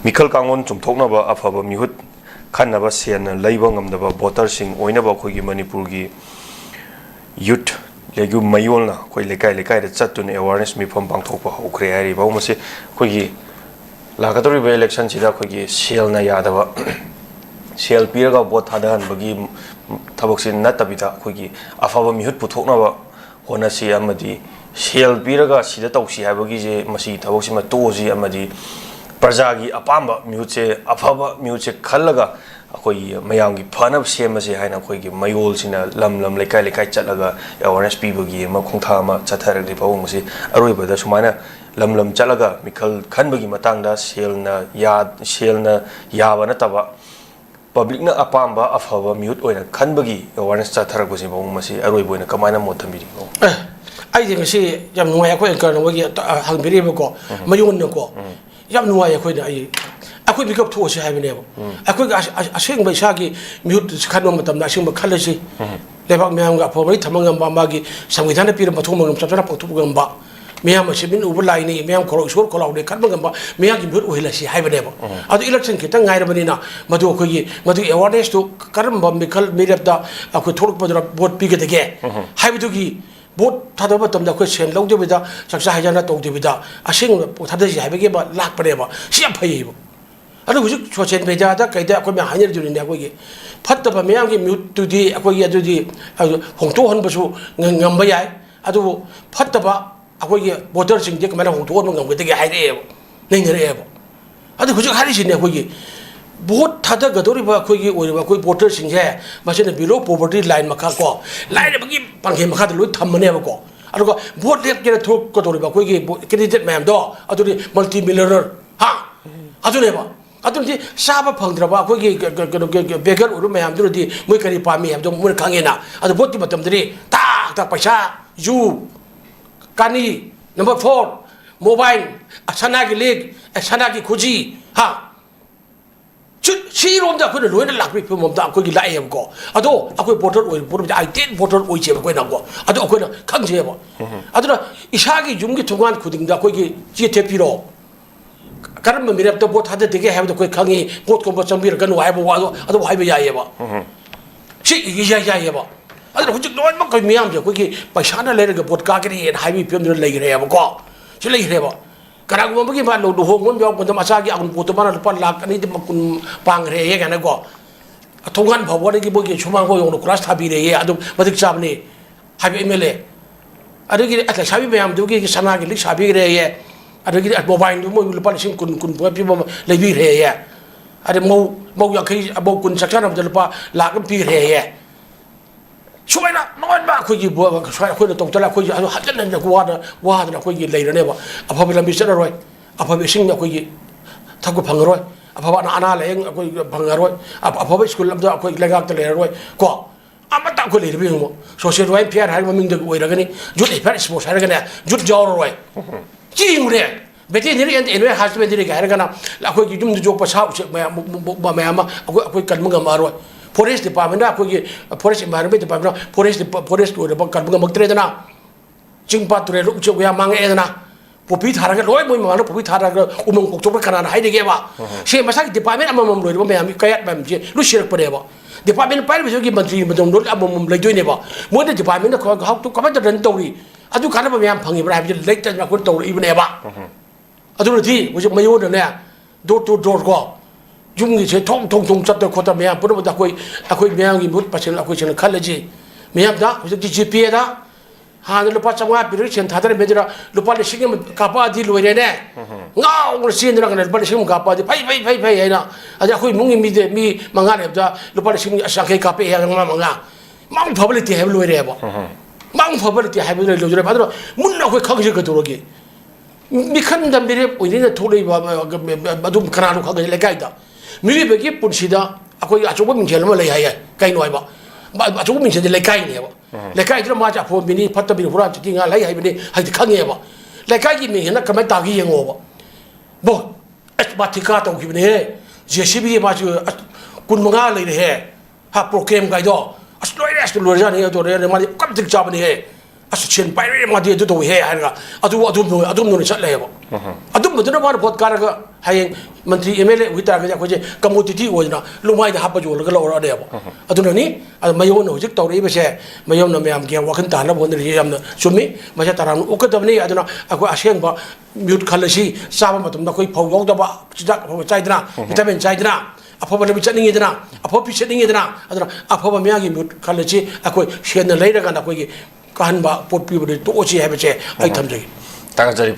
Mikhal Kangon Chumthoknaba Afaba Mihut Khanaba Sian Leiba Ngamdaba Voter Sing Oinaba Khogi Manipurgi Youth Legu Mayolna Khoi Lekai Lekai da Chatun awareness mi phom pangthokpa hokre hari bawmase khogi lagadori be election sida khogi sel na yadaba sel piraga vote thadahan bagi thaboksin natabida khogi afaba mihut puthoknaba honasi amadi sel piraga sida tawsi habagi je masi thaboksi ma toji amadi प्रजागी अपाम म्यूचे अफब म्यूचे खलगा अखोई मयांगी फनब सेमसे हाइना अखोई मयोल सिना लम लम लेकाय लेकाय चलगा अवेयरनेस पीबगी म खोंथा म चथरगदि पावंगसी अरोइबदा सुमाना लम लम चलगा मिखल खनबगी मतंगदा सेलना याबा नतबा पब्लिकना अपाम अफब म्यूट ओइना खनबगी अवेयरनेस चथरगबसी पावंगसी अरोइबोइना कमाइना मोथंबिरि आई दिंगसी यम नुवाय अखोई करनबगी हंगबिरिबको मयोननको yam nuwa ya khoida ai akoi bikap tho se haibne ba akoi aseng bai sa gi mute khanno matam na aseng ba khalasi lebak myam ga phobri thamangam ba ma gi samgidhan pir ma thumangam chapra patu gam ba myam simin ubulai ni myam khoro sor kholau de khanbangam ba myam gi mute ohila si haibne ba adu election kitang ngai rabani na madu akoi gi madu awareness to karam ba mikal mirap da akoi thoruk padra vote pi ge de ge haibu gi vote thada ba tamda ko sen log de bida saksa hajana to de bida asing thada ji haibege ba lak pare ba siam phai ba adu hujik social media da kaida ko me hanir juri ne ko ge phatta ba meyam gi mute tu di ko ye adu di hongto hon ba su ngam ba yai adu phatta ba ko ge voter sing de kamera hongto hon ngam ge de hai re nei ne re ba adu hujik hari sin ne ko ge vote thada gadori ba ko gi oi ba ko voter sing he masine below poverty line makha ko line ba gi panghe makha de loi thammane ba ko aduga vote lek ke thok ko dori ba ko gi candidate ma'am do aduri multi millionaire ha adune ba aduri saba phangdra ba ko gi beggar uru ma'am du di moi kari pa mi do moi khange na adu vote ti batam dri ta paisa yu kani number 4 mobile asana gi leg asana gi khuji ha 시롬다 그는 로이는 락비 폼다 거기 라이엠 거 아도 아고 보터 오이 보름 아이덴 보터 오이 제 거기 나고 아도 아고는 강제 봐 아도나 이샤기 중기 중간 구딩다 거기 지 대피로 가르면 미랍도 보 타데 되게 해도 거기 강이 보 콤보 정비를 건 와이버 와도 아도 와이버 야예 봐 시 이야야예 봐 아도 후직 노안 막 거기 미암죠 거기 바샤나 레르가 보 가게리 하이비 편들 레기래 봐 거. 실 레기래 봐 Karang mo bagi ba lo duhong mo ko masagi akon puto ba na pan lak ani de makun pangre ye kana ko atungan bhawa ni bogi chumang ko yong cross thabi re ye adu madik chab ni habi emele adu gi atla sabi be am du gi sana gi lik sabi re ye adu gi at mobile du mo lu pan sim kun pi mo le bi re ye adu mo ya kai abo kun saksan am de pa lak pi re yeช่วยนะนอนบ้าคุยบัวช่วยคุยตรงตลาดคุยอะไรหัดนั่นจะว่านะคุยเลยนะเนี่ยว่าอภัยเป็นมิตรอะไรอภัยเป็นสิ่งเนี่ยคุยถ้าคุยพังอะไรอภัยว่านาเลยคุยพังอะไรอภัยเป็นสกุลลำตัวคุยเลี้ยงตัวเลยอะไรก็อามาตั้งคุยเลยพี่ผมโซเชียลไว้เพียรให้มันมีเด็กวัยรุ่นนี่จุดไอ้เพียรสปอร์ตอะไรกันเนี่ยจุดจอร์อะไรจริงเลยเบทีนี่เรียนเอ็นเวฮัสเป็นที่ไหนกันนะแล้วคุยจุ่มจุดภาษาเชื่อแม่มาคุยกันมึงกับมาอะไรForest Department na ko gi Forest Environment Department Forest ko de kan bang magtre na jingpa ture lu chu ya mang e na popi thara ga loi moi ma popi thara ga umong ko chok kana na hai de ge ba se ma sa department amam loi ba me am kayat bam je lu shir pare ba department pai bi gi mantri madong dol amam lai doi ne ba mo de department ko ha tu ka ba dan tori adu kana ba me am phangi ba bi lek ta ma ko tori ibne ba adu ri wo ma yo de ne door to door ko 중기 제 통통 잡다 코다 매야 부르다 거의 아코이 매양이 못 빠질 아코이 저는 칼레지 매야다 그래서 GP에다 하늘 빠짝와 비를 전 다들 매더라 루파를 시기면 가빠디 로이네 나오늘 시엔드라 그네 루파를 시기면 가빠디 파이 해나 아자 거의 뭉이 미데 미 망하네다 루파를 시기면 아샤케 가페 해야 망아 망 퍼블리티 해 로이래 봐. 망 퍼블리티 해 로이래 받으러 문나 거의 가기 그 도로기 미칸 담비레 우리는 토리 마둠 카나로 가게 레가이다 미리 베기 본시다 아고 아조고 민jel마 레야야 가이노이 봐 아조고 민jel데 레가이네 봐 레가이들 마자 포 미니 파터비 후라 지팅아 레야 이비니 하이디 칸게 봐 레가이 미나 카메 타기 영어 뭐 에스바티카 또 기브네 제시비 마주 군망아 레해 하 프로그램 가이도 아스로이레스 로자니 도레 마디 깜짝 잡니 해 아스친 파이레 마디 도 해 하가 아두 노래 찰래 봐 아두 뭐들 말 보드 가라가 hayeng menteri MLA wita ga ko je commodity oina lumai da hapa jol ga lo ra de ba aduna ni mayo no jik tawri ba se mayo na mayam ge wakan ta la bon ri yam na sumi ma sa taram ukadabni aduna ako aseng ba mute khalasi saba matum da koi phau yog da ba chak chai dana vitamin chai dana aphaba bi chaningi dana aphopi chaningi dana aduna aphaba mya gi mute khalasi ako shen na leira ga na koi gi kahan ba pot pi ba to chi ha ba che ai tham jai ta ga jari